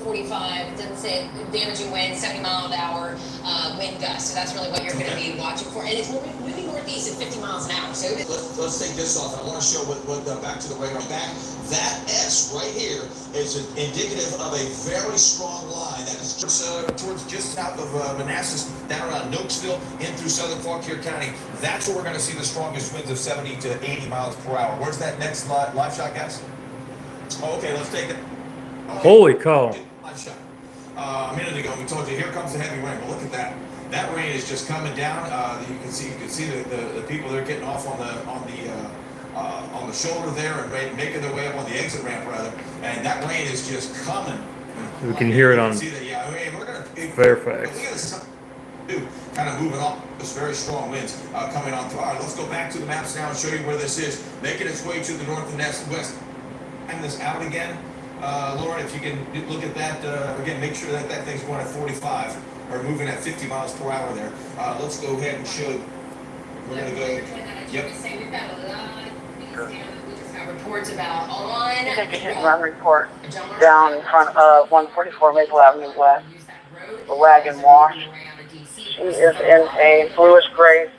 45. It doesn't say damaging wind, 70 mile an hour wind gusts. So that's really what you're going to be watching for. And it's moving northeast at 50 miles an hour. So let's take this off. I want to show what back to the radar. Back, that S right here is indicative of a very strong line that is towards just south of Manassas, down around Nokesville, in through southern Fauquier County. That's where we're going to see the strongest winds of 70 to 80 miles per hour. Where's that next live shot, guys? Oh, okay, let's take it. Okay. Holy cow. Live shot. A minute ago, we told you, here comes the heavy rain. Well, look at that. That rain is just coming down. You can see the people that are getting off on the shoulder there and making their way up on the exit ramp, rather. And that rain is just coming. We can hear it on See that? Yeah, I mean, we're gonna Fairfax. Look at this, kind of moving off. This very strong winds coming on through. All right, let's go back to the maps now and show you where this is, making its way to the north and west. And this out again, Lauren, if you can look at that again, make sure that thing's going at 45 or moving at 50 miles per hour there. Let's go ahead and show. We're gonna go. Yep. We've got a lot of these down that we just got reports about on. Take a hit and run report down in front of 144 Maple Avenue West. The wagon wash. She is in a bluish gray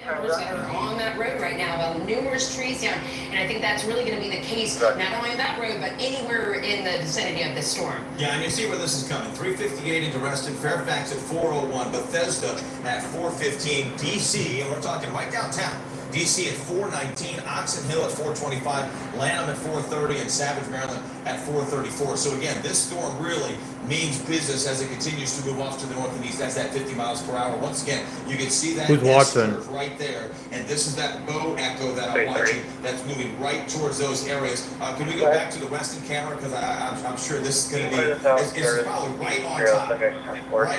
That are on that road right now, about numerous trees down, and I think that's really going to be the case not only on that road but anywhere in the vicinity of this storm. Yeah, and you see where this is coming. 358 into Reston, Fairfax at 401, Bethesda at 415, DC, and we're talking right downtown. DC at 419, Oxon Hill at 425, Lanham at 430, and Savage, Maryland at 434. So again, this storm really means business as it continues to move off to the north and east. That's that 50 miles per hour. Once again, you can see that Who's watching? Right there. And this is that bow echo that I'm watching that's moving right towards those areas. Can we go back to the western camera? Because I'm sure this is going to be, it's probably right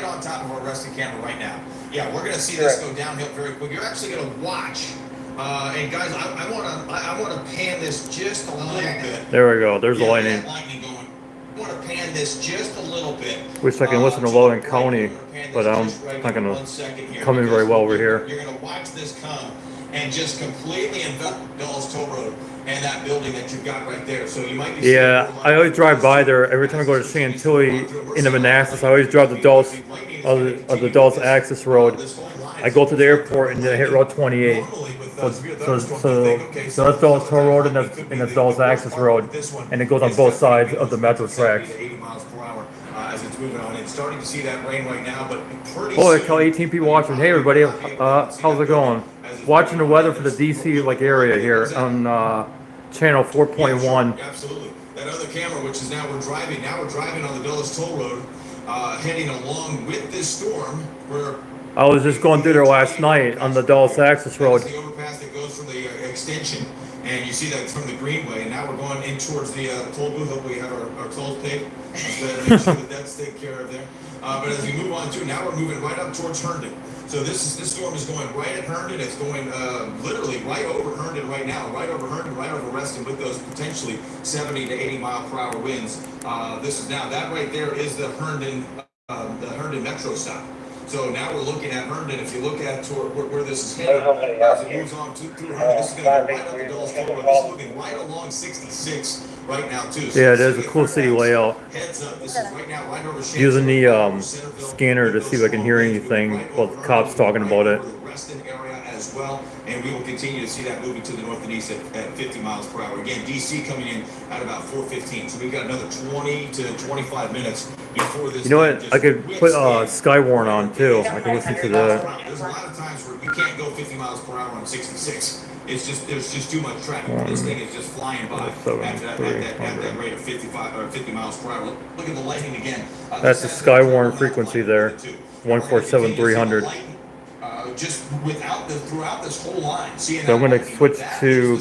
on top of our resting camera right now. Yeah, we're going to see this go downhill very quick. You're actually going to watch. And guys, I want to pan this just a little bit. There we go. There's the lightning. Lightning going. I want to pan this just a little bit. Wish I can listen to Logan County, but I'm not going to come in very well over here. You're going to watch this come and just completely envelop Dulles Toll Road and that building that you've got right there. So you might be. Yeah, I always drive by there every time I go to Chantilly into Manassas. I always drive the Dulles the Dulles Access Road. I go to the airport and then I hit Road 28. So that's Dulles Toll Road and that's Dulles Access Road, and it goes on both sides of the metro tracks. 80 miles per hour as it's moving on. It's starting to see that rain right now, but pretty Oh, I call 18 people watching. Hey everybody, how's it going? Watching the weather for the DC area here on channel 4.1. Absolutely. That other camera, which is now we're driving on the Dulles Toll Road, heading along with this storm. I was just going through there last night on the Dulles Access Road. That's the overpass that goes from the extension, and you see that from the Greenway. And now we're going in towards the toll booth. Hopefully, we have our tolls paid. So make sure that's taken care of there. But as we move on now we're moving right up towards Herndon. So this storm is going right at Herndon. It's going literally right over Herndon right now, right over Herndon, right over Reston with those potentially 70 to 80 mile per hour winds. This is now that right there is the Herndon Metro stop. So now we're looking at Herndon. If you look at where this is heading, as it moves on through Herndon, this is going to go right up the Dulles Toll Road. This is moving right along 66 right now too. So Yeah, there's a cool city layout. Heads up. This is right now right over Using the scanner to see if I can hear anything while the cops talking about it. Reston area as well, and we will continue to see that moving to the north and east at 50 miles per hour. Again, DC coming in at about 4:15, so we've got another 20 to 25 minutes before this. You know what? I could put Skywarn on too. I can listen to that. There's a lot of times where you can't go 50 miles per hour on 66. It's just there's just too much traffic. This thing is just flying by at that rate of 55 or 50 miles per hour. Look at the lightning again. That's the Skywarn frequency there, 147,300. Just throughout this whole line. So I'm going to switch to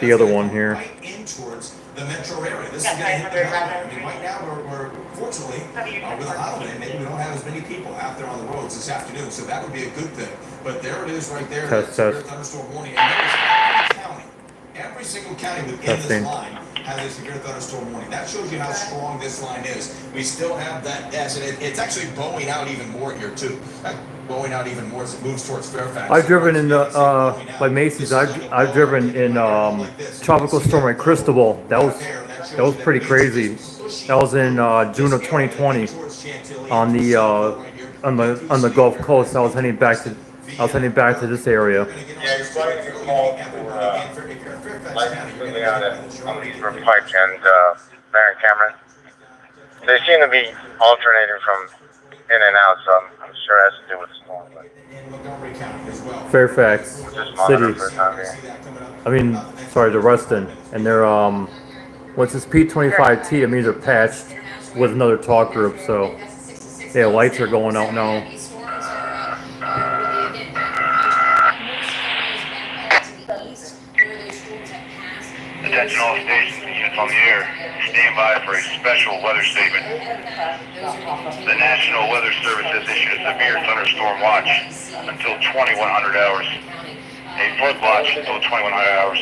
the other one here. Right in towards the metro area. This is going to hit the ground. I mean, right now we're fortunately with a holiday, maybe we don't have as many people out there on the roads this afternoon, so that would be a good thing. But there it is right there. Test. Thunderstorm warning. And every single county within this line has a severe thunderstorm warning. That shows you how strong this line is. We still have that S, and it's actually bowing out even more here too. Blowing out even more as it moves towards Fairfax. I've driven in the by Macy's. I've driven in tropical storm at Cristobal. That was pretty crazy. That was in June of 2020 on the Gulf Coast. I was heading back to this area. Yeah, you're running your call for license moving out at Leesburg Pike and Marion Cameron. They seem to be alternating from in and out, so I'm sure it has to do with the storm. But Fairfax we'll just monitor City. for the time being. The Ruston, and they're what's this P25T? It means they're patched with another talk group. So yeah, lights are going out now. Attention all stations and units on the air. Stand by for a special weather statement. The National Weather Service has issued a severe thunderstorm watch until 2100 hours, a flood watch until 2100 hours,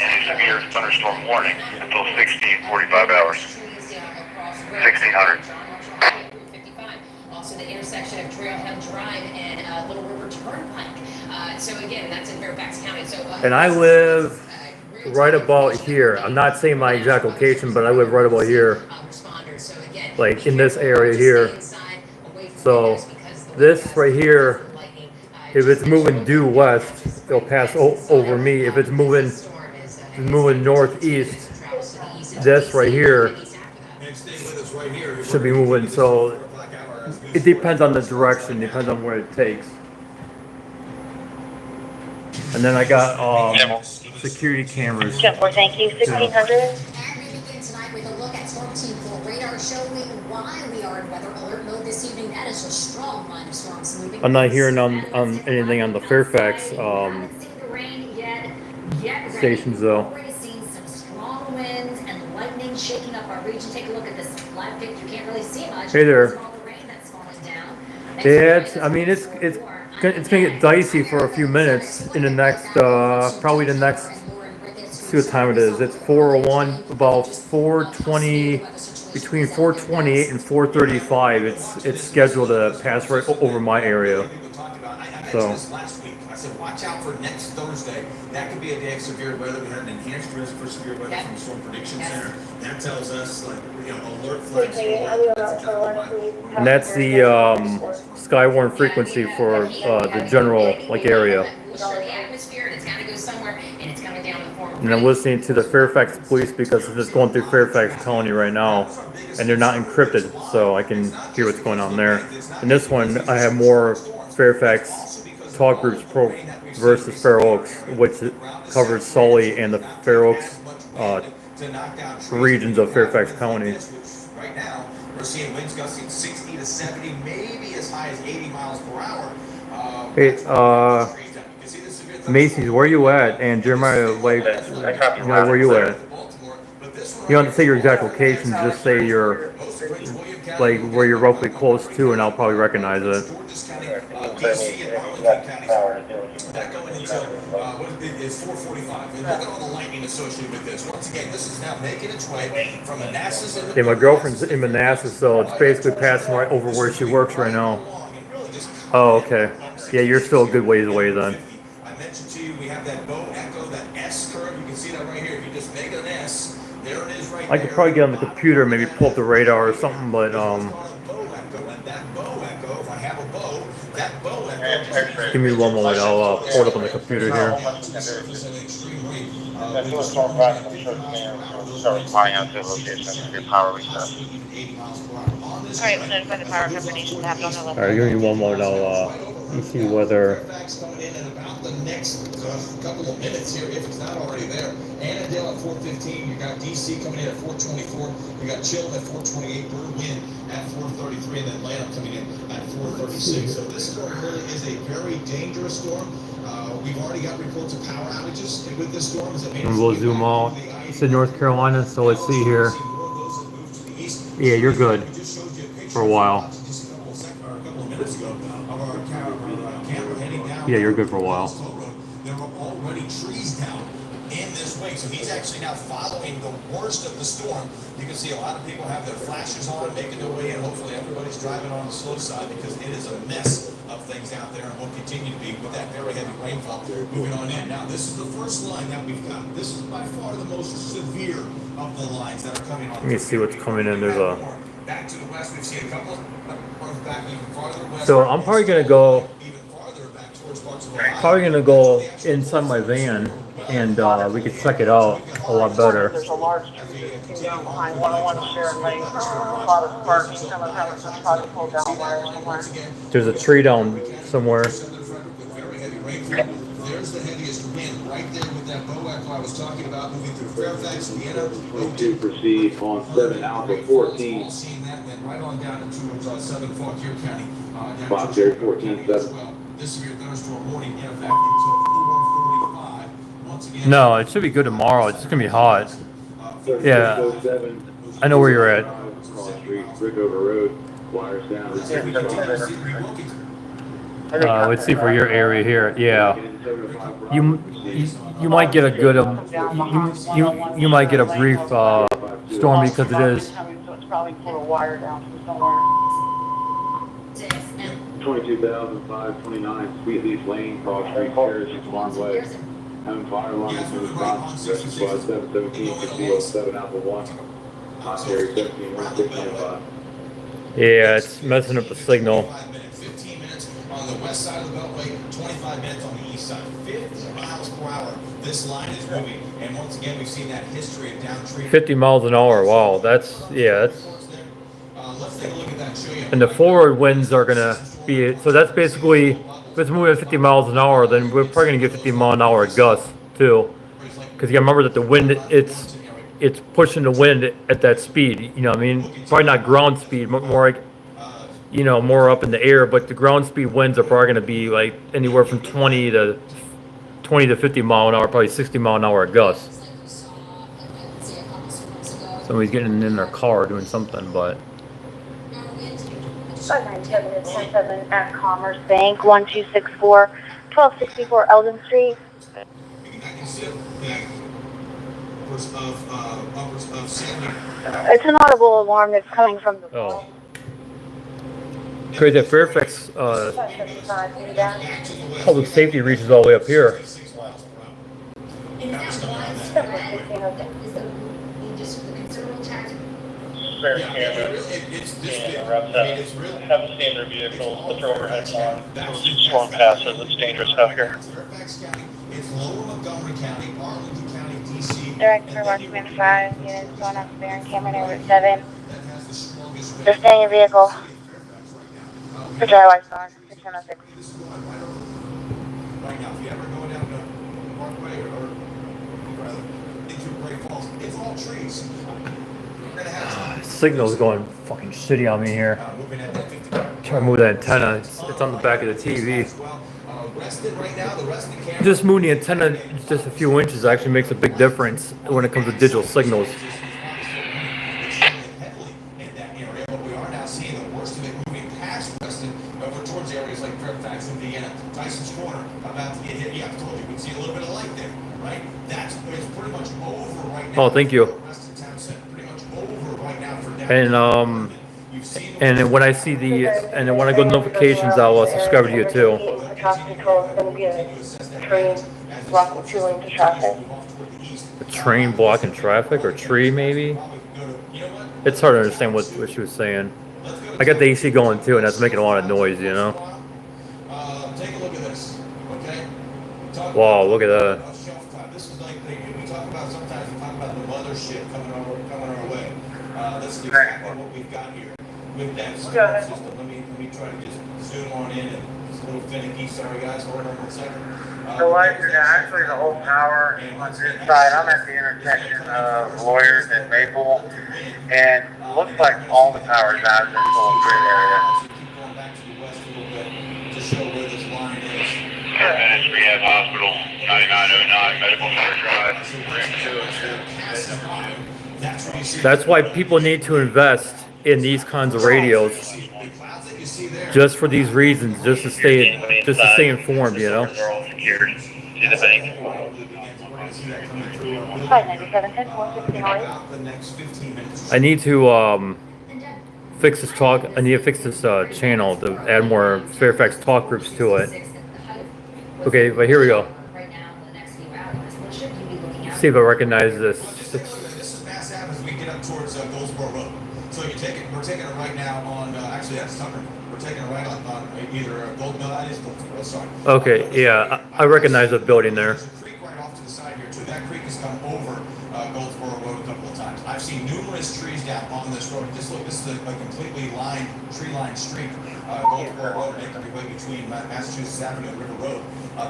and a severe thunderstorm warning until 1645 hours. 1600. Also, the intersection of Trailhead Drive and Little River Turnpike. So again, that's in Fairfax County. So And I live right about here. I'm not saying my exact location, but I live right about here, like in this area here. So this right here, if it's moving due west, it'll pass over me. If it's moving northeast, this right here should be moving. So it depends on the direction, depends on where it takes. And then I got security cameras. Thank you, 1600. And we begin tonight with a look at Storm Team 4 radar showing why we are in weather alert mode this evening. That is a strong line of storms moving. I'm not hearing on anything on the Fairfax stations though. Already seen some strong winds and lightning shaking up our region. Take a look at this live picture. You can't really see much. Hey there. Because of all the rain that's falling down. It's gonna get dicey for a few minutes in the next probably the next. See what time it is. It's 4:01. About 4:20, between 4:28 and 4:35. It's scheduled to pass right over my area. So. Last week, I said, watch out for next Thursday. That could be a day of severe weather. We had an enhanced risk for severe weather from the Storm Prediction Center. That tells us, like, alert flags. And that's the Skywarn frequency for the general area. And I'm listening to the Fairfax police because it's just going through Fairfax County right now, and they're not encrypted, so I can hear what's going on there. And this one, I have more Fairfax talk groups versus Fair Oaks, which covers Sully and the Fair Oaks regions of Fairfax County. Right now, we're seeing winds gusting 60 to 70, maybe as high as 80 miles per hour. Hey, Macy's, where you at? And Jeremiah, like where you at? You don't have to say your exact location, just say your, like, where you're roughly close to, and I'll probably recognize it. That going until it's 4:45. And look at all the lightning associated with this. Once again, this is now making its way from Manassas. Yeah, my girlfriend's in Manassas, so it's basically passing right over where she works right now. Oh, okay. Yeah, you're still a good ways away then. I mentioned to you, we have that bow echo, that S curve. You can see that right here. If you just make it an S, there it is right there. I could probably get on the computer, maybe pull up the radar or something, but give me one moment. I'll pull it up on the computer here. That's what storm passing. I'm sure the start flying out to the location for your power reset. All right, we'll notify the power company to have it on the list. All right, give me one moment. I'll see whether. The next couple of minutes here, if it's not already there. Annandale at 4:15. You got DC coming in at 4:24. You got Chilton at 4:28. Berwyn at 4:33, and then Atlanta coming in at 4:36. So this storm really is a very dangerous storm. We've already got reports of power outages with this storm. And we'll zoom out. It's in North Carolina, so let's see here. Yeah, you're good for a while. Yeah, you're good for a while. There are already trees down in this way. so he's actually now following the worst of the storm. You can see a lot of people have their flashes on, making their way in. Hopefully everybody's driving on the slow side because it is a mess of things out there and will continue to be with that very heavy rainfall moving on in. Now, this is the first line that we've got. This is by far the most severe of the lines that are coming on. Let me see what's coming in. There's a. Back to the west, we've seen a couple back even farther west. So I'm probably gonna go. Even farther back towards parts of Ohio. Probably gonna go inside my van, and we could check it out a lot better. There's a large tree down behind 101 Sharon Lane. Father's Park. Someone having some probably pulled down a wire somewhere. There's a tree down somewhere. There's the heaviest wind right there with that bow echo I was talking about moving through Fairfax, Vienna. 22 proceed on 7 Alpha 14. Seeing that went right on down into southern Fauquier County. Fox Area 14-7. This severe thunderstorm warning in effect until 4:45. Once again. No, it should be good tomorrow. It's just gonna be hot. 3607. I know where you're at. Cross Street, Rickover Road, wires down. Let's see for your area here. Yeah, you might get a good you might get a brief storm because it is. So it's probably pulled a wire down from somewhere. 22,529, Sweet Leaf Lane, Cross Street, Terrace, Farmway. Having fire alarm between Wisconsin, Rescue Squad 717, Castillo 7 Alpha 1, Fox Area 17, 1695. Yeah, it's messing up the signal. 15 minutes on the west side of the Beltway, 25 minutes on the east side. 50 miles per hour. This line is moving. And once again, we've seen that history of down tree. 50 miles an hour. Wow, that's. Let's take a look at that. Show you. And the forward winds are gonna be. So that's basically, if it's moving at 50 miles an hour, then we're probably gonna get 50 mile an hour gusts too. Because you gotta remember that the wind, it's pushing the wind at that speed. You know what I mean? Probably not ground speed, but more like, more up in the air. But the ground speed winds are probably gonna be like anywhere from 20 to 50 mile an hour, probably 60 mile an hour gusts. Somebody's getting in their car doing something, but. 597 at Commerce Bank, 1264, 1264 Eldon Street. It's an audible alarm that's coming from the Oh. Crazy that Fairfax 575 down. public safety reaches all the way up here. And is that widespread? Is the just the conservative tactic? Fair Yeah, camera. it's this big. And reps I mean, it's really. haven't seen their vehicles, put their overheads on. Storm passes, it's dangerous out here. Fairfax County, it's lower Montgomery County, Arlington County, DC. Director Watchman 5, units going up there and Cameron over 7. That has the strongest. Just stay in your vehicle. For dry lights on, 6106. This is going right over. Right now, if you ever go down the Parkway or rather into Great Falls, it's all trees. We're gonna have Signal's going fucking shitty on me here. moving at that 50. Try to move that antenna. It's on the back of the TV. Well, rested right now, the rest of the camera. Just moving the antenna just a few inches actually makes a big difference when it comes to digital signals. Heavily in that area, but we are now seeing the worst of it moving past Weston over towards areas like Fairfax and Vienna. Tyson's Corner about to get hit. Yeah, I told you, we can see a little bit of light there, right? It's pretty much over right now. Oh, thank you. Weston Town Center, pretty much over right now for now. And then when I see and then when I go to notifications, I'll subscribe to you too. Traffic control is going to be a train blocking 2 lanes of traffic. A train blocking traffic or tree maybe? It's hard to understand what she was saying. I got the AC going too, and that's making a lot of noise, Take a look at this, okay? Wow, look at that. Shelf time. This is like we talk about sometimes we talk about the mothership coming our way. This is exactly what we've got here with that system. Let me try to just zoom on in and it's a little finicky. Sorry guys, hold on 1 second. So actually the whole power on this side, I'm at the intersection of Lawyers and Maple, and it looks like all the power's out in this little grid area. Keep going back to the west a little bit to show where this line is. Venice Rehab Hospital, 9909 Medical Center Drive, That's where you see That's why people need to invest in these kinds of radios, the clouds that you see there. just for these reasons, just to stay informed, you know. They're all secured to the bank. 597, 116, About the next 15 minutes. I need to fix this talk. I need to fix this channel to add more Fairfax talk groups to it. Okay, but here we go. Right now, for the next few hours, what should you be looking out See if I recognize this. This is Mass Ave as we get up towards Goldsboro Road. So we're taking it right now on, actually that's Tucker. We're taking it right on either Gold, no, that is Goldsboro, sorry. Okay, yeah, I recognize the building there. There's a creek right off to the side here too. That creek has come over Goldsboro Road a couple of times. I've seen numerous trees down on this road. Just look, this is a completely tree-lined street. Goldsboro Road making your way between Massachusetts Avenue and River Road.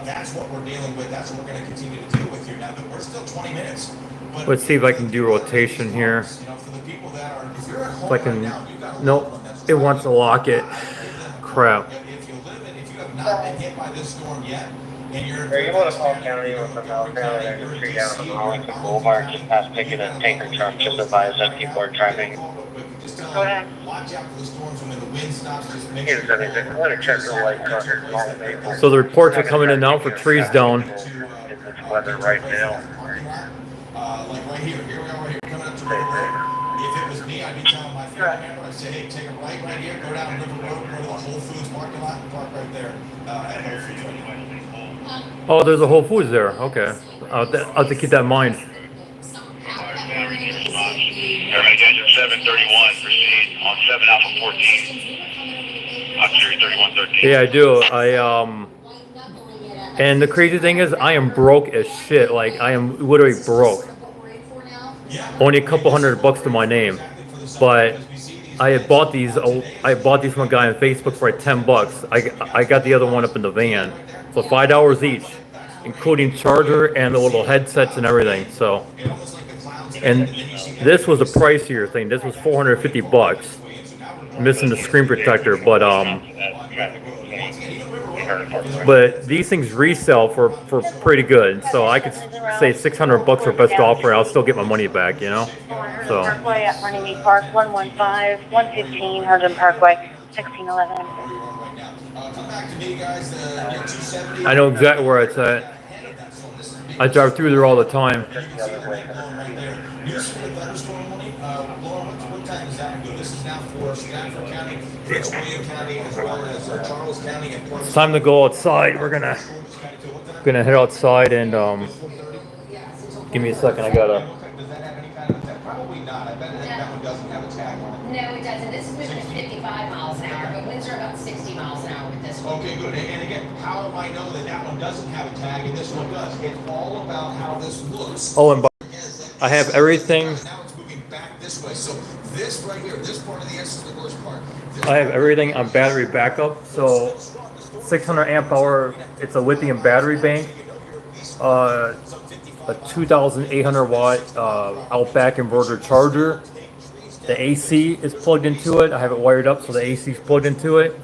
That's what we're dealing with. That's what we're going to continue to deal with here. Now, we're still 20 minutes. But Let's see if I can do rotation here. you know, for the people that are, if you're at home If I can, right now, you've got a nope, loved one that's- it wants to lock it. Crap. If you live in, if you have not been hit by this storm yet, and you're. Are you able to call county or from Allen County, there's a tree down from Arlington Boulevard, just past picking a tanker truck, just advise that people are driving. Go ahead. Watch out for the storms when the wind stops, just make sure. Is anything, I want to check the light truck. So the reports are coming in now for trees down. It's weather right now. Like right here we are right here, coming up to River Road. If it was me, I'd be telling my family member, I'd say, hey, take a right here, go down River Road, go to the Whole Foods parking lot, and park right there, at Whole Foods right now. Oh, there's a Whole Foods there. Okay. I'll have to keep that in mind. Airman attention 731, proceed on 7 Alpha 14. Officer 3113. Yeah, I do. And the crazy thing is, I am broke as shit. Like, I am literally broke. Only a couple $100 to my name. But I had bought these. I bought these from a guy on Facebook for like $10. I got the other one up in the van for $5 each, including charger and the little headsets and everything. So, and this was a pricier thing. This was $450. Missing the screen protector, but these things resell for pretty good. So I could say $600 for best offer. I'll still get my money back, you know. So. Parkway at Runnymede Park, 115, 115, Herndon Parkway, 1611. I know exactly where it's at. I drive through there all the time. It's time to go outside. We're gonna head outside and give me a second. I gotta. Probably not. I bet that one doesn't have a tag on it. No, it doesn't. This is moving at 55 miles an hour, but winds are about 60 miles an hour with this one. Okay, good. And again, how do I know that that one doesn't have a tag and this one does? It's all about how this looks. Oh, and I have everything. Now it's moving back this way. So this right here, this part of the X is the worst part. I have everything on battery backup. So 600 amp hour. It's a lithium battery bank. A 2,800 watt Outback inverter charger. The AC is plugged into it. I have it wired up so the AC is plugged into it.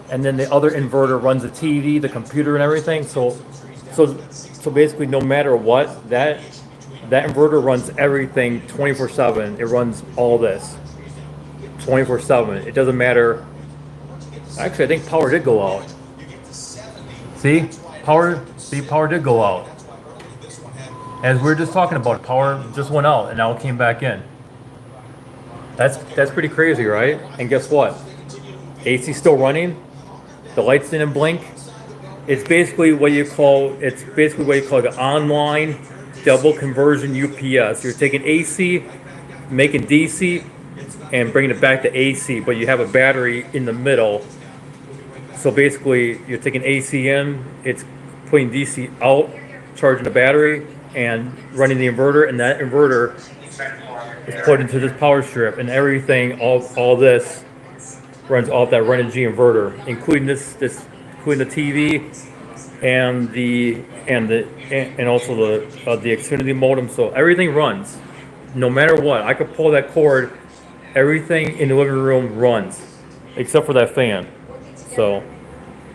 And then the other inverter runs the TV, the computer, and everything. So basically, no matter what, that inverter runs everything 24/7. It runs all this 24/7. It doesn't matter. Actually, I think power did go out. See, power did go out. As we were just talking about, power just went out and now it came back in. That's pretty crazy, right? And guess what? AC still running. The lights didn't blink. It's basically what you call an online double conversion UPS. You're taking AC, making DC, and bringing it back to AC, but you have a battery in the middle. So basically, you're taking AC in, it's putting DC out, charging the battery, and running the inverter, and that inverter is put into this power strip, and everything, all this runs off that Renogy inverter, including including the TV and also the Xfinity modem. So everything runs, no matter what. I could pull that cord, everything in the living room runs, except for that fan. So,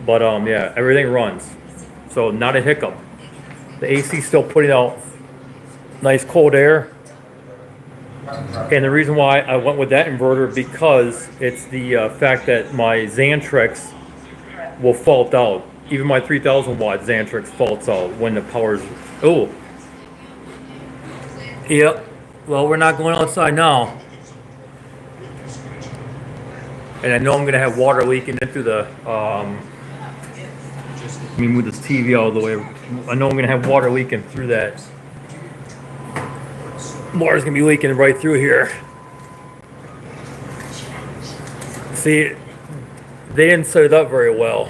but yeah, everything runs. So not a hiccup. The AC still putting out nice cold air. And the reason why I went with that inverter, because it's the fact that my Xantrex will fault out. Even my 3,000 watt Xantrex faults out when the power's, Yep. Well, we're not going outside now. And I know I'm gonna have water leaking into the, let me move this TV all the way. I know I'm gonna have water leaking through that. Water's gonna be leaking right through here. See, they didn't set it up very well.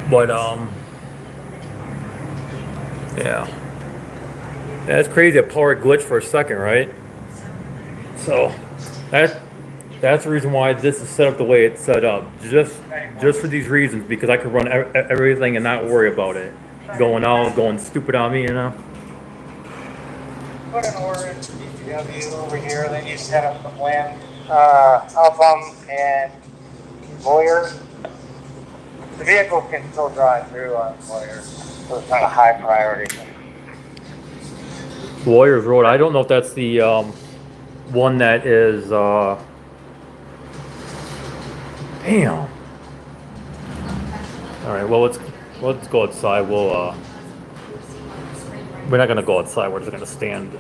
But, yeah. That's crazy, a power glitch for a second, right? So, that's the reason why this is set up the way it's set up. Just for these reasons, because I could run everything and not worry about it. Going stupid on me, you know? Put an order in DPW over here. They need to set up some land, Alpham and Lawyer. The vehicles can still drive through on Lawyer, so it's not a high priority. Lawyers Road, I don't know if that's the, one that is, damn. Alright, well, let's go outside. We're not gonna go outside, we're just gonna stand.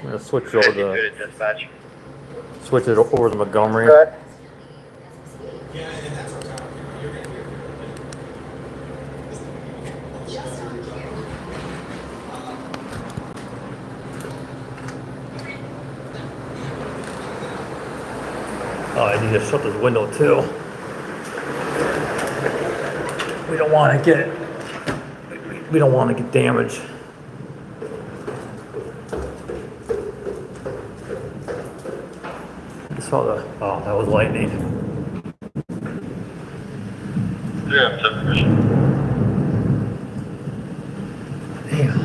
I'm gonna switch over to Montgomery. Good. Yeah, and that's our town. You're gonna hear. Oh, I need to shut this window too. We don't want to get damaged. I saw oh, that was lightning. Yeah, submission. Damn.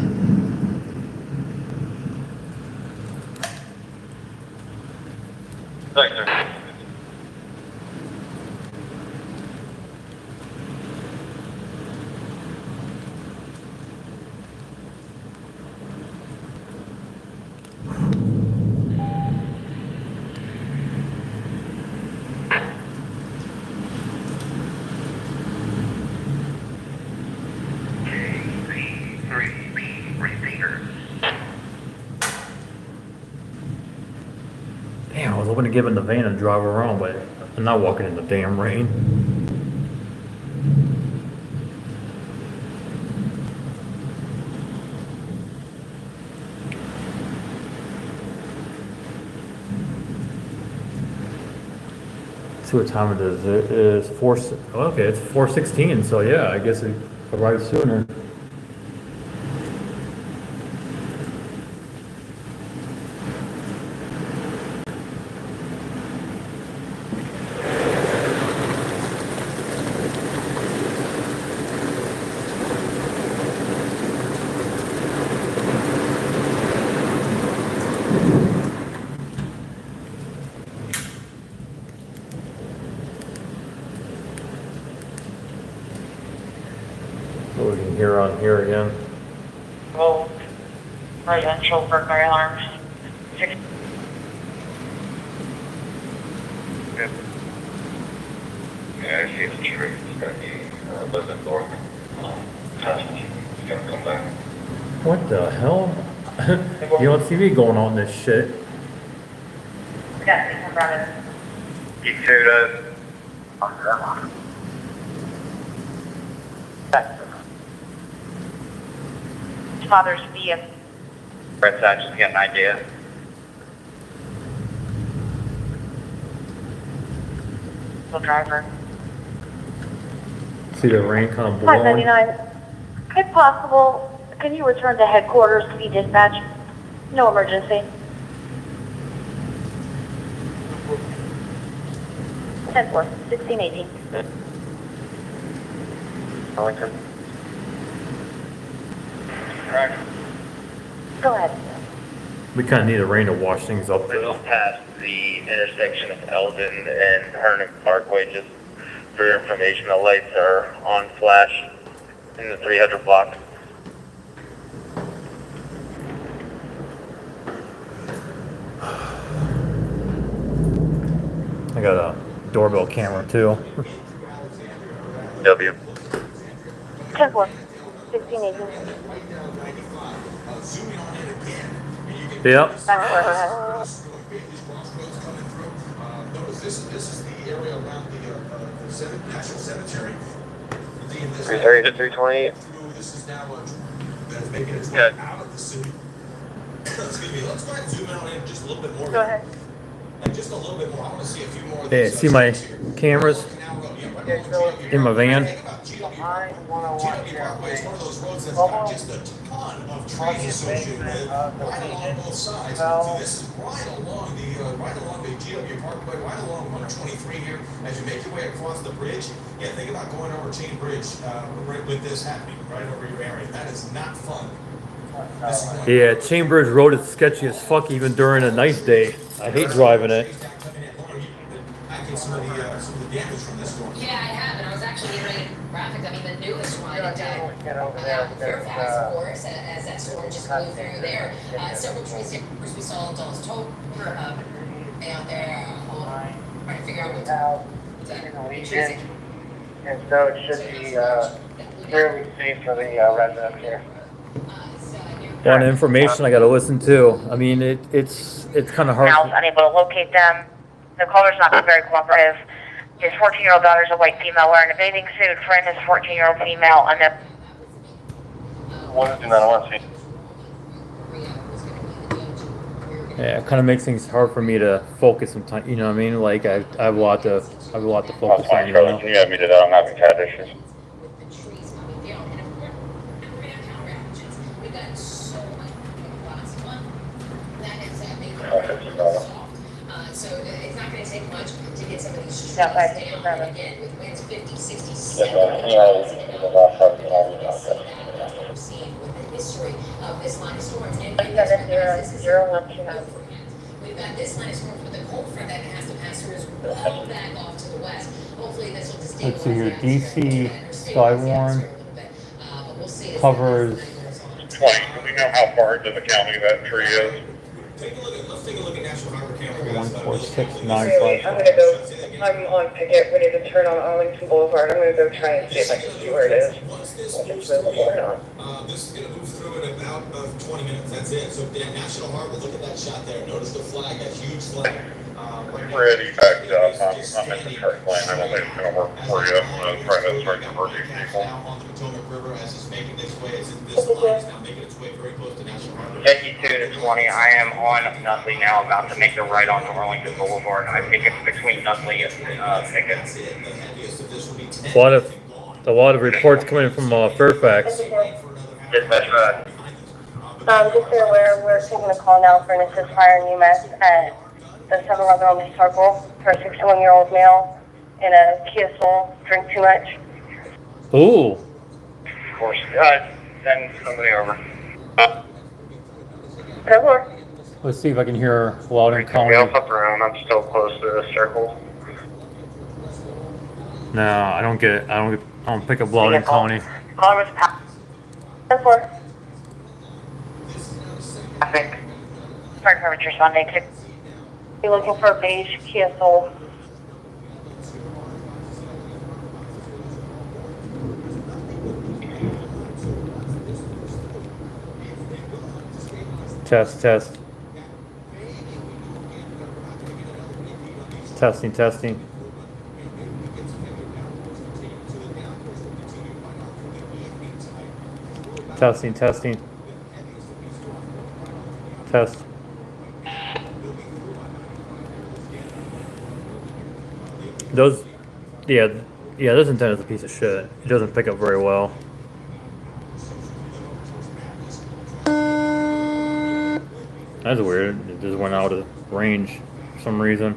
Thanks, sir. Damn, I was hoping to get in the van and drive around, but I'm not walking in the damn rain. See what time it is. It is 4. Okay, it's 4:16. So yeah, I guess it arrived sooner. What we can hear on here again. Well, residential burglary alarms. Good. Yeah, I see the tree. It's gonna be a little bit north. It's gonna come back. What the hell? You don't see me going on this shit. Yeah, they come around and You two does. father's vehicle. Red side, just to get an idea. The driver. See the rain kind of blowing. 599. If possible, can you return to headquarters to be dispatched? No emergency. 10-4, 1618. Arlington. Right. Go ahead. We kind of need the rain to wash things up We're though. just past the intersection of Eldon and Hernan Parkway. Just for your information, the lights are on flash in the 300 block. I got a doorbell camera too. W. 10-4, 1618. Zooming on in again, and you can Yep. these crossroads coming through. Notice this is the area around the National Cemetery. This 330 to 328. This is now that's making its way Yeah. out of the city. Excuse me. Let's go ahead and zoom out in just a little bit more. Go ahead. And just a little bit more. I want to see a few more. Of Yeah, these, see my streets here. cameras Now we'll go, yeah, right along GW in my van. Think about GW Parkway. GW Parkway is one of those roads that's got just a ton of trees associated with it, right along both sides. So this is right along the GW Parkway, right along 123 here. As you make your way across the bridge, yeah, think about going over Chain Bridge right with this happening right over your area. That is not fun. This is going Yeah, Chambers Road is sketchy as fuck even during a nice day. I hate driving it. I can some of the damage from this storm. Yeah, I have, and I was actually getting graphic. I mean, the newest one, Get over there. Fairfax, of course, as that storm just blew through there. Several trees here, first we saw Dulles Toll, out there, trying to figure out what's trees. And so it should be fairly safe for the residents here. Want information I gotta listen to. I mean, it's kind of hard. Now is unable to locate them. The caller's not been very cooperative. His 14-year-old daughter's a white female wearing a bathing suit. Friend is 14-year-old female. And then 129, Yeah, it kind of makes things hard for me to focus sometimes. You know what I mean? Like I have a lot to focus on. You know? Can you have me to that? I'm having cat issues. With the trees coming down, and of course, we're gonna have counter actions. We've got so much last month that has made it soft. So it's not gonna take much to get some of these trees down. And again, with winds 50, 60, 70. We're seeing with the history of this line of storms. And this is we've got this line of storms with a cold front that has to pass through as well back off to the west. Hopefully this will just Let's see here. DC Skywarn covers 20. Do we know how far into the county that tree is? Let's take a look at National Harbor Camera. 14695. I'm gonna go, I'm on picket, ready to turn on Arlington Boulevard. I'm gonna go try and see if I can see where it is. Once this If moves it's through movable or here, not. this is gonna move through in about 20 minutes. That's it. So National Harbor, look at that shot there. Notice the flag, that huge flag. Pretty backed up. I'm in the church lane. I don't think it's gonna work for you. I'm gonna try to start converting people. Now on the Potomac River as it's making its way, as this line is now making its way very close to National Harbor. 52 to 20, I am on Nutley now, about to make the right onto Arlington Boulevard. I think it's between Nutley and Pickett. That's it. The heaviest of this will be 10. A lot of reports coming in from Fairfax. Dispatch, just so you're aware, we're taking a call now for an assist fire in UMass at the 7-Eleven on the circle for a 61-year-old male in a Kia Soul, drink too much. Ooh. of course. Send somebody over. 10-4. Let's see if I can hear Loudon Somebody else County. up around. I'm still close to the circle. No, I don't get it. I don't pick up Loudon County. Caller was passed. 10-4. I think. Fire department responding to. Be looking for a beige Kia Soul. Test. Testing. Testing. Test. This antenna is a piece of shit. It doesn't pick up very well. That's weird. It just went out of range for some reason.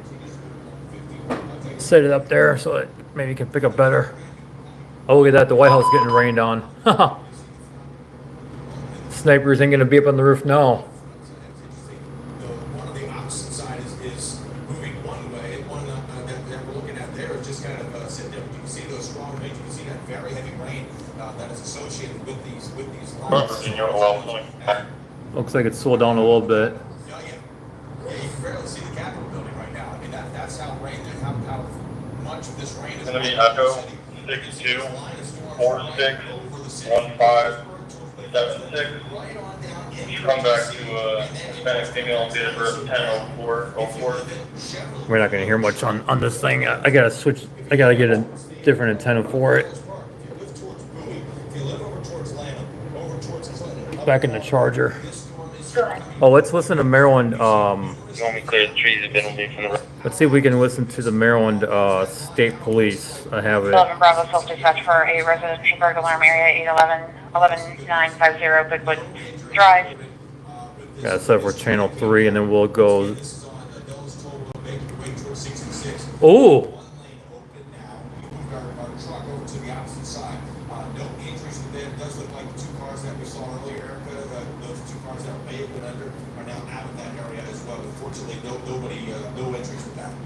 Set it up there so it maybe can pick up better. Oh, look at that. The White House getting rained on. Snipers ain't gonna be up on the roof now. One of the opposite side is moving one way. One that we're looking at there is just kind of sitting there. You can see those strong winds. You can see that very heavy rain that is associated with these lines. Looks like it's slowed down a little bit. Yeah, you can barely see the Capitol building right now. I mean, that's how much of this rain is. Gonna be echo. 461576. You come back to Hispanic female, date of birth 10/04/04. We're not gonna hear much on this thing. I gotta switch. I gotta get a different antenna for it. Back in the charger. Oh, let's listen to Maryland. You want me to clear the trees a bit from the road? Let's see if we can listen to the Maryland State Police. I have it. 11 Bravo self-dispatch for a residential burglar alarm area 811-11950 Goodwood Drive. Yeah, so for channel 3, and then we'll go. Oh,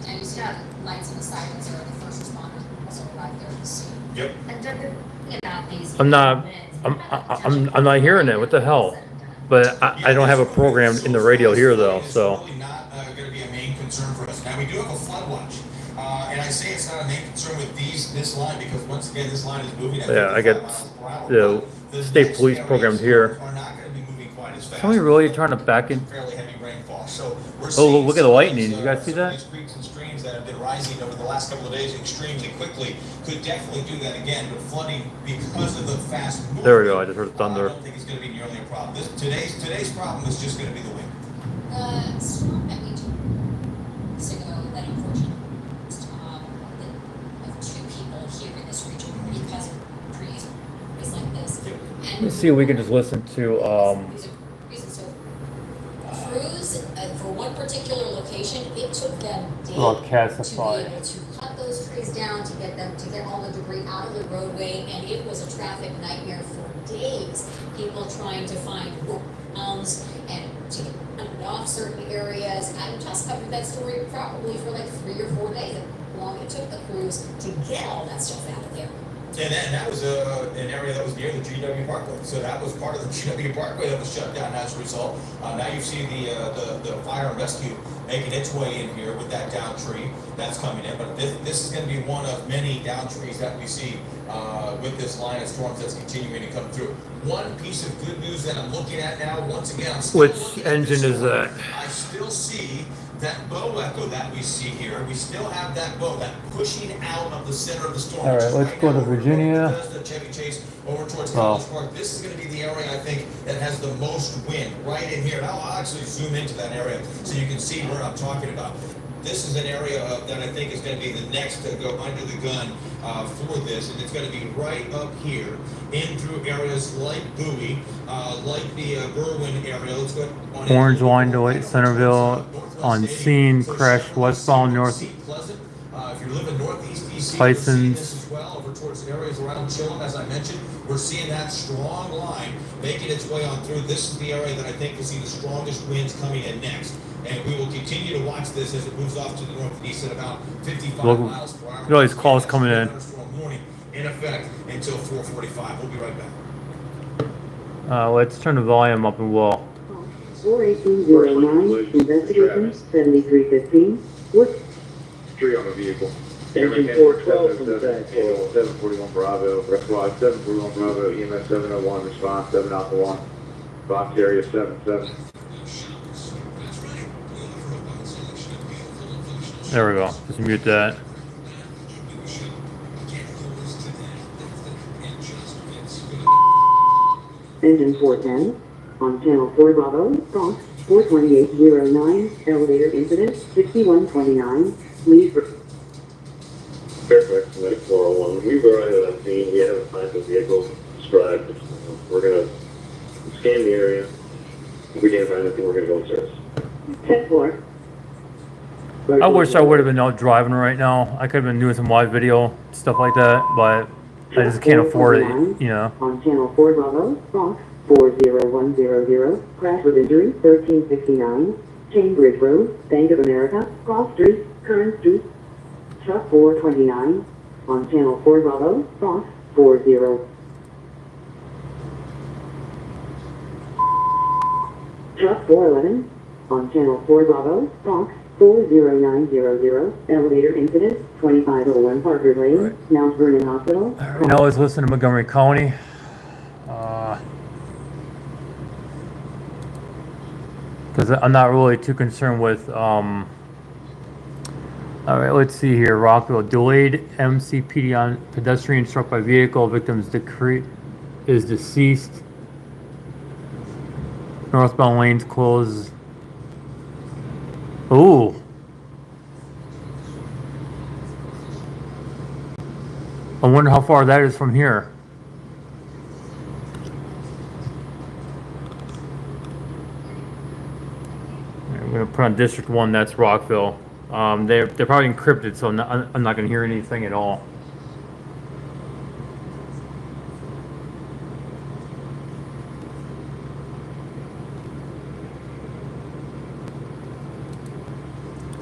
And you see lights and the sirens are the first responder also arrived there to see. Yep. And they're about these. I'm not hearing it. What the hell? But I don't have a program in the radio here though, so. Probably not going to be a main concern for us. Now we do have a flood watch, and I say it's not a main concern with this line because once again this line is moving. Yeah, I get the state police programmed here. Are not going to be moving quite as fast. Somebody really trying to back in. Fairly heavy rainfall. So we're Oh, seeing look at the lightning. You guys see that? These creeks and streams that have been rising over the last couple of days extremely quickly could definitely do that again. But flooding because of the fast movement. There we go. I just heard thunder. I don't think it's going to be nearly a problem. Today's problem is just going to be the wind. The storm that we took weeks ago that unfortunately of 2 people here in this region because of trees like this. And Let's see if we can just listen to. these are reasons. So crews for one particular location, it took them days Well, to be Cassified. able to cut those trees down to get all the debris out of the roadway, and it was a traffic nightmare for days. People trying to find workarounds and to get off certain areas. I just covered that story probably for like 3 or 4 days. How long it took the crews to get all that stuff out of there. And that was an area that was near the GW Parkway. So that was part of the GW Parkway that was shut down as a result. Now you see the fire and rescue making its way in here with that down tree that's coming in. But this is going to be one of many down trees that we see with this line of storms that's continuing to come through. One piece of good news that I'm looking at now, once again, I'm still Which looking at engine this is that? I still see that bow echo that we see here. We still have that bow, that pushing out of the center of the storm. All right, let's go to now, Virginia. does the Chevy Chase over towards Oh. College Park. This is going to be the area I think that has the most wind right in here. Now I'll actually zoom into that area so you can see where I'm talking about. This is an area that I think is going to be the next to go under the gun for this, and it's going to be right up here in through areas like Bowie, like the Berwyn area. Let's go on in. Orange line to Lake Centerville on scene, crash westbound north. If you're living northeast DC, Tyson's. as well over towards the areas around Chilham, as I mentioned, we're seeing that strong line making its way on through. This is the area that I think will see the strongest winds coming in next. And we will continue to watch this as it moves off to the northeast at about 55 Look, miles per hour. look at all these calls coming in. Thunderstorm warning in effect until 4:45. We'll be right back. Let's turn the volume up and we'll. 41809, investigation 7315, what? Tree on the vehicle. Engine 412 from the back. 741 Bravo, squad 741 Bravo, EMS 701, response 7 Alpha 1, box area 77. There we go. Just mute that. Engine 410, on channel 4 Bravo, Bronx, 42809, elevator incident, 6129, please. Fairfax Medic 401. We've arrived on scene. We haven't found the vehicle described. We're going to scan the area. If we can't find anything, we're going to go upstairs. 10-4. I wish I would have been out driving right now. I could have been doing some live video, stuff like that, but I just can't afford it, you know. On channel 4 Bravo, Bronx, 40100, crash with injury, 1369, Cambridge Road, Bank of America, Cross Street, Current Street, truck 429, on channel 4 Bravo, Bronx, 40. Truck 411, on channel 4 Bravo, Bronx, 40900, elevator incident, 2501 Parker Lane, Mount Vernon Hospital. Right now let's listen to Montgomery County. Because I'm not really too concerned with, all right, let's see here. Rockville, delayed MCPD on pedestrian struck by vehicle. Victim's is deceased. Northbound lanes closed. Ooh. I wonder how far that is from here. I'm gonna put on District 1, that's Rockville. They're probably encrypted, so I'm not gonna hear anything at all.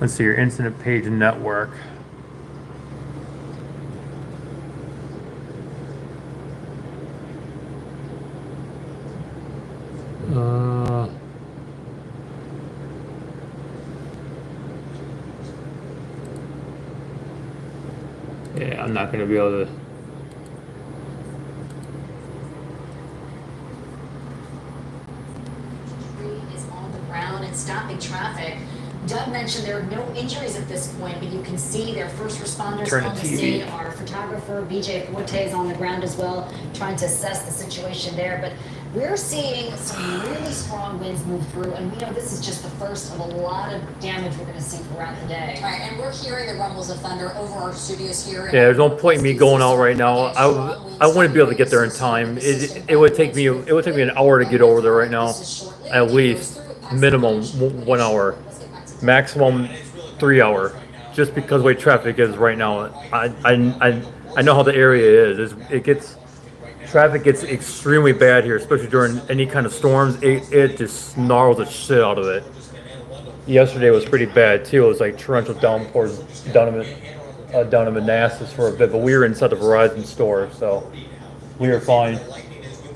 Let's see your incident page network. Yeah, I'm not gonna be able to. Is on the ground and stopping traffic. Doug mentioned there are no injuries at this point, but you can see their first responders Turn the on the TV. scene. Our photographer, BJ Forte, is on the ground as well, trying to assess the situation there. But we're seeing some really strong winds move through, and we know this is just the first of a lot of damage we're going to see throughout the day. Right, and we're hearing the rumbles of thunder over our studios here. Yeah, there's no point in me going out right now. I wouldn't be able to get there in time. It would take me an hour to get over there right now, at least minimum 1 hour, maximum 3 hour, just because the way traffic is right now. I know how the area is. Traffic gets extremely bad here, especially during any kind of storms. It just snarls the shit out of it. Yesterday was pretty bad too. It was like torrential downpours down in Manassas for a bit, but we were inside the Verizon store, so we were fine.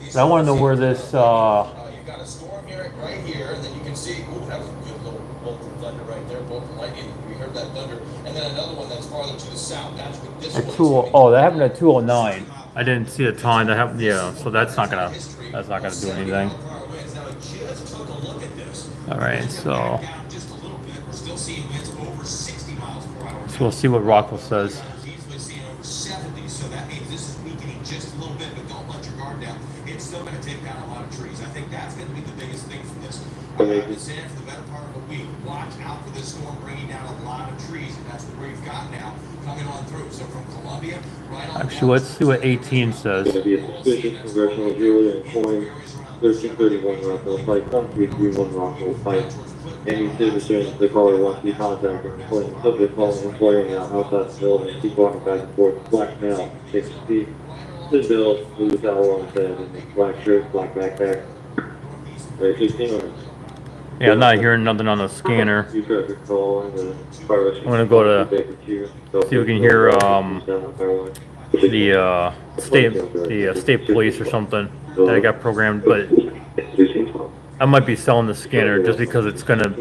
But I want to know where this. You've got a storm here, right here, and then you can see. Ooh, that was a good little bolt of thunder right there, bolt of lightning. We heard that thunder, and then another one that's farther to the south. That's what this At one. that happened at 2:09. I didn't see the time. That happened. Yeah, so that's not gonna do anything. All right, so we'll see what Rockwell says. Easily seeing over 70, so that means this is weakening just a little bit, but don't let your guard down. It's still going to take down a lot of trees. I think that's going to be the biggest thing from this. I've been saying for the better part of a week, watch out for this storm bringing down a lot of trees, and that's where we've got now coming on through. So from Columbia, right on. Actually, let's see what 18 says. Going to be a suspicious congressional Julia and Coin, 1331 Rockville Pike, 1331 Rockville Pike. Any citizens, the caller wants to be contacted, employee, subject calling employee now outside the building, keep walking back and forth, black male, 6 feet. This bill, blue towel on his head, black shirt, black backpack. 16 minutes. Yeah, I'm not hearing nothing on the scanner. You traffic call and the fire rescue. I'm gonna go to see if we can hear the state police or something that I got programmed, but I might be selling the scanner just because it's gonna.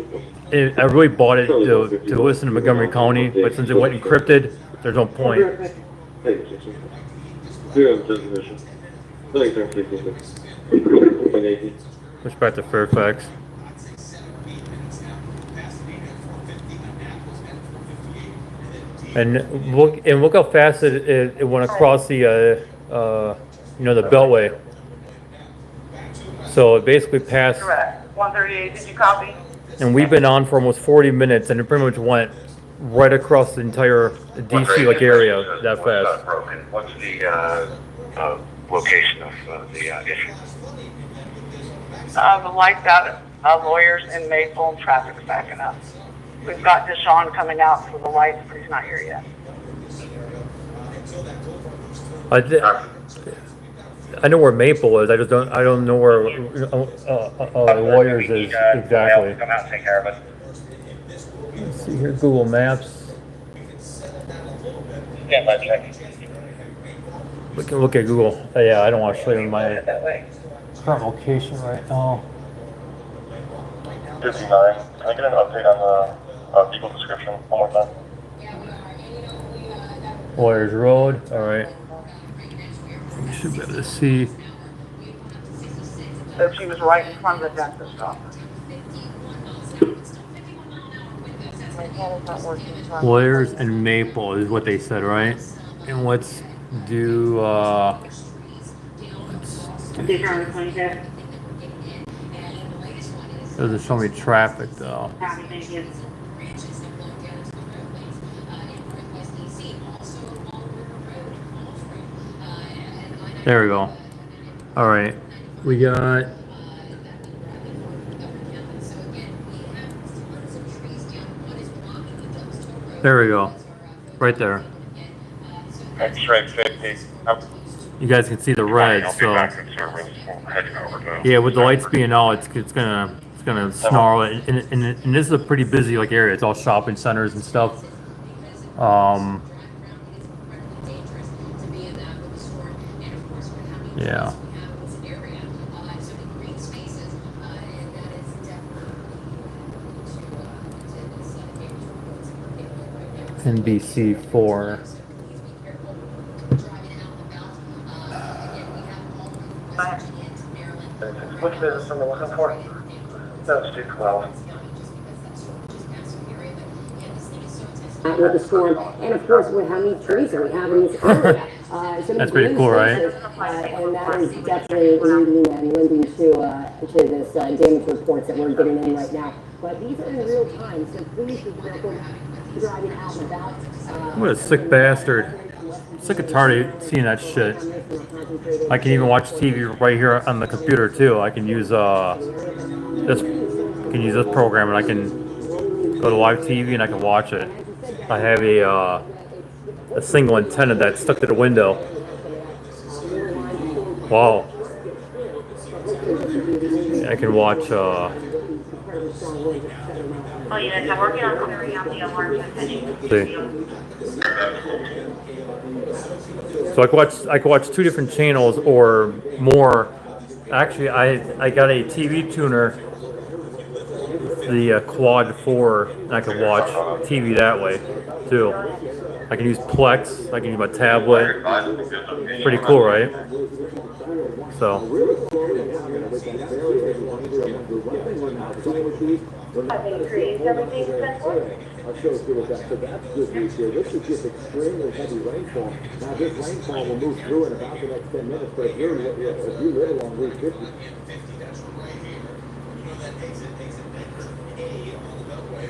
I really bought it to listen to Montgomery County, but since it went encrypted, there's no point. Push back to Fairfax. And look how fast it went across the the Beltway. So it basically passed. Correct. 138, did you copy? And we've been on for almost 40 minutes, and it pretty much went right across the entire DC area that fast. What's the location of the issue? The lights out, lawyers in Maple and traffic's backing up. We've got Deshaun coming out for the lights, but he's not here yet. I know where Maple is. I don't know where Lawyers is exactly. Come out and take care of it. Let's see here, Google Maps. Stand by check. We can look at Google. Yeah, I don't want to show you my That way. current location right now. 59, can I get an update on vehicle description one more time. Warriors Road, alright. You should be able to see. So she was right in front of the dentist office. My pen is not working. so I'm- Warriors and Maple is what they said, right? And let's do, Okay, Charlie, 25. doesn't show me traffic though. Copy, thank you. There we go. Alright. We got. There we go. Right there. X-ray 50. You guys can see the red, I'll be so. back in service. We'll head over to- Yeah, with the lights being out, it's gonna snarl, and this is a pretty busy like area. It's all shopping centers and stuff. Yeah. NBC4. Which business am I looking for? That was 212. With the storm, and of course, with how many trees that we have in this area. That's pretty cool, right? And that is definitely leading and lending to this damage reports that we're getting in right now. But these are in real time, so please be careful driving out and about. What a sick bastard. Sick and tired of seeing that shit. I can even watch TV right here on the computer too. I can use this program and I can go to live TV and I can watch it. I have a single antenna that's stuck to the window. Wow. I can watch Oh, yes, I'm working on clearing out the alarm system. see. So I can watch two different channels or more. Actually, I got a TV tuner, the Quad 4, and I can watch TV that way too. I can use Plex. I can use my tablet. Pretty cool, right? So. Have they increased everything since? I'll show you what that. So that's good news here. This is just extremely heavy rainfall. Now this rainfall will move through in about the next 10 minutes, but if you live along Route 50,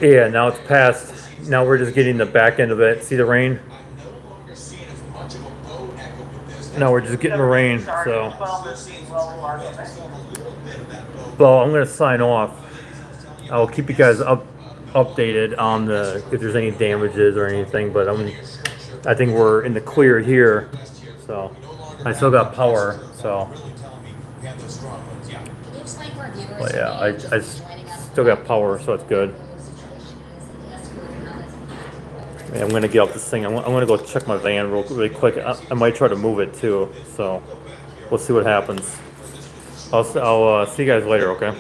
Yeah, now it's past. Now we're just getting the back end of it. See the rain? Now we're just getting the rain, so. Well, I'm gonna sign off. I'll keep you guys updated on if there's any damages or anything, but I think we're in the clear here. So I still got power, so. But yeah, I still got power, so it's good. Yeah, I'm gonna get off this thing. I'm gonna go check my van really quick. I might try to move it too, so we'll see what happens. I'll see you guys later, okay?